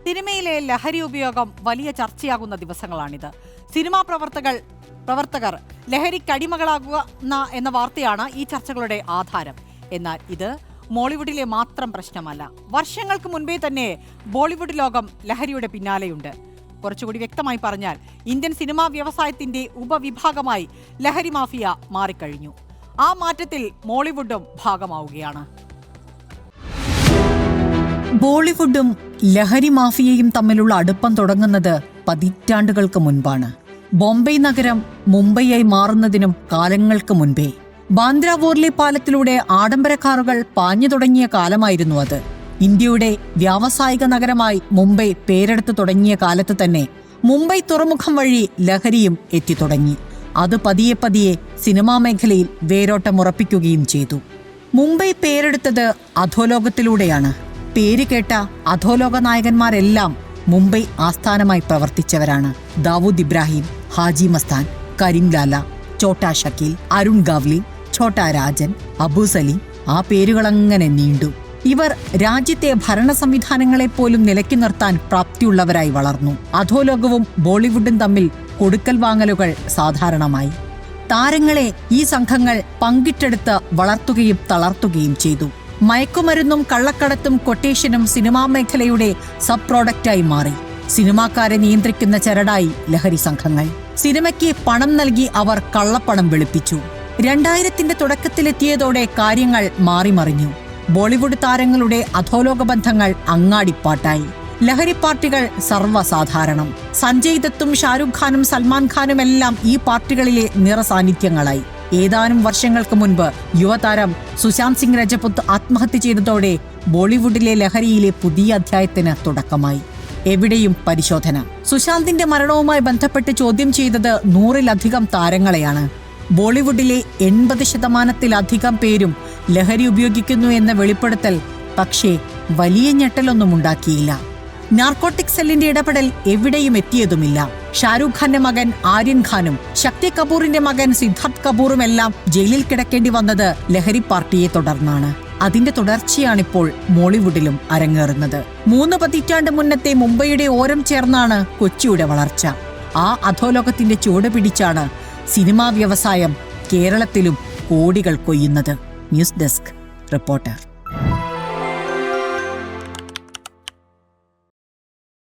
സിനിമയിലെ ലഹരി ഉപയോഗം വലിയ ചർച്ചയാകുന്ന ദിവസങ്ങളാണിത്. സിനിമാ പ്രവർത്തകർ ലഹരിക്കടിമകളാകുന്ന എന്ന വാർത്തയാണ് ഈ ചർച്ചകളുടെ ആധാരം. എന്നാൽ ഇത് മോളിവുഡിലെ മാത്രം പ്രശ്നമല്ല. വർഷങ്ങൾക്ക് മുൻപേ തന്നെ ബോളിവുഡ് ലോകം ലഹരിയുടെ പിന്നാലെയുണ്ട്. കുറച്ചുകൂടി വ്യക്തമായി പറഞ്ഞാൽ ഇന്ത്യൻ സിനിമാ വ്യവസായത്തിന്റെ ഉപവിഭാഗമായി ലഹരി മാഫിയ മാറിക്കഴിഞ്ഞു. ആ മാറ്റത്തിൽ മോളിവുഡും ഭാഗമാവുകയാണ്. ബോളിവുഡും ലഹരി മാഫിയയും തമ്മിലുള്ള അടുപ്പം തുടങ്ങുന്നത് പതിറ്റാണ്ടുകൾക്ക് മുൻപാണ്. ബോംബെ നഗരം മുംബൈയായി മാറുന്നതിനും കാലങ്ങൾക്ക് മുൻപേ ബാന്ദ്ര വോർലി പാലത്തിലൂടെ ആഡംബര കാറുകൾ പാഞ്ഞു തുടങ്ങിയ കാലമായിരുന്നു അത്. ഇന്ത്യയുടെ വ്യാവസായിക നഗരമായി മുംബൈ പേരെടുത്തു തുടങ്ങിയ കാലത്ത് തന്നെ മുംബൈ തുറമുഖം വഴി ലഹരിയും എത്തിത്തുടങ്ങി. അത് പതിയെ പതിയെ സിനിമാ മേഖലയിൽ വേരോട്ടമുറപ്പിക്കുകയും ചെയ്തു. മുംബൈ പേരെടുത്തത് അധോലോകത്തിലൂടെയാണ്. പേരുകേട്ട അധോലോക നായകന്മാരെല്ലാം മുംബൈ ആസ്ഥാനമായി പ്രവർത്തിച്ചവരാണ്. ദാവൂദ് ഇബ്രാഹിം, ഹാജി മസ്താൻ, കരീംലാല, ചോട്ടാ ഷക്കീൽ, അരുൺ ഗാവ്ലി, ഛോട്ടാ രാജൻ, അബു സലീം, ആ പേരുകളങ്ങനെ നീണ്ടു. ഇവർ രാജ്യത്തെ ഭരണ സംവിധാനങ്ങളെപ്പോലും നിലയ്ക്കു നിർത്താൻ പ്രാപ്തിയുള്ളവരായി വളർന്നു. അധോലോകവും ബോളിവുഡും തമ്മിൽ കൊടുക്കൽ വാങ്ങലുകൾ സാധാരണമായി. താരങ്ങളെ ഈ സംഘങ്ങൾ പങ്കിട്ടെടുത്ത് വളർത്തുകയും തളർത്തുകയും ചെയ്തു. മയക്കുമരുന്നും കള്ളക്കടത്തും കൊട്ടേഷനും സിനിമാ മേഖലയുടെ സബ് പ്രോഡക്റ്റായി മാറി. സിനിമാക്കാരെ നിയന്ത്രിക്കുന്ന ചരടായി ലഹരി സംഘങ്ങൾ. സിനിമയ്ക്ക് പണം നൽകി അവർ കള്ളപ്പണം വെളുപ്പിച്ചു. 2000ന്റെ തുടക്കത്തിലെത്തിയതോടെ കാര്യങ്ങൾ മാറിമറിഞ്ഞു. ബോളിവുഡ് താരങ്ങളുടെ അധോലോക ബന്ധങ്ങൾ അങ്ങാടിപ്പാട്ടായി. ലഹരി പാർട്ടികൾ സർവ്വസാധാരണം. സഞ്ജയ് ദത്തും ഷാരൂഖ് ഖാനും സൽമാൻ ഖാനുമെല്ലാം ഈ പാർട്ടികളിലെ നിറസാന്നിധ്യങ്ങളായി. ഏതാനും വർഷങ്ങൾക്ക് മുൻപ് യുവതാരം സുശാന്ത് സിംഗ് രജപുത്ത് ആത്മഹത്യ ചെയ്തതോടെ ബോളിവുഡിലെ ലഹരിയിലെ പുതിയ അധ്യായത്തിന് തുടക്കമായി. എവിടെയും പരിശോധന. സുശാന്തിന്റെ മരണവുമായി ബന്ധപ്പെട്ട് ചോദ്യം ചെയ്തത് 100-ലധികം താരങ്ങളെയാണ്. ബോളിവുഡിലെ 80% പേരും ലഹരി ഉപയോഗിക്കുന്നു എന്ന വെളിപ്പെടുത്തൽ പക്ഷേ വലിയ ഞെട്ടലൊന്നും ഉണ്ടാക്കിയില്ല. നാർക്കോട്ടിക് സെല്ലിന്റെ ഇടപെടൽ എവിടെയും എത്തിയതുമില്ല. ഷാരൂഖ് ഖാന്റെ മകൻ ആര്യൻ ഖാനും ശക്തി കപൂറിന്റെ മകൻ സിദ്ധാർത്ഥ് കപൂറുമെല്ലാം ജയിലിൽ കിടക്കേണ്ടി വന്നത് ലഹരി പാർട്ടിയെ തുടർന്നാണ്. അതിന്റെ തുടർച്ചയാണിപ്പോൾ മോളിവുഡിലും അരങ്ങേറുന്നത്. 3 പതിറ്റാണ്ട് മുന്നത്തെ മുംബൈയുടെ ഓരം ചേർന്നാണ് കൊച്ചിയുടെ വളർച്ച. ആ അധോലോകത്തിന്റെ ചുവട് പിടിച്ചാണ് സിനിമാ വ്യവസായം കേരളത്തിലും കോടികൾ കൊയ്യുന്നത്. News desk reporter.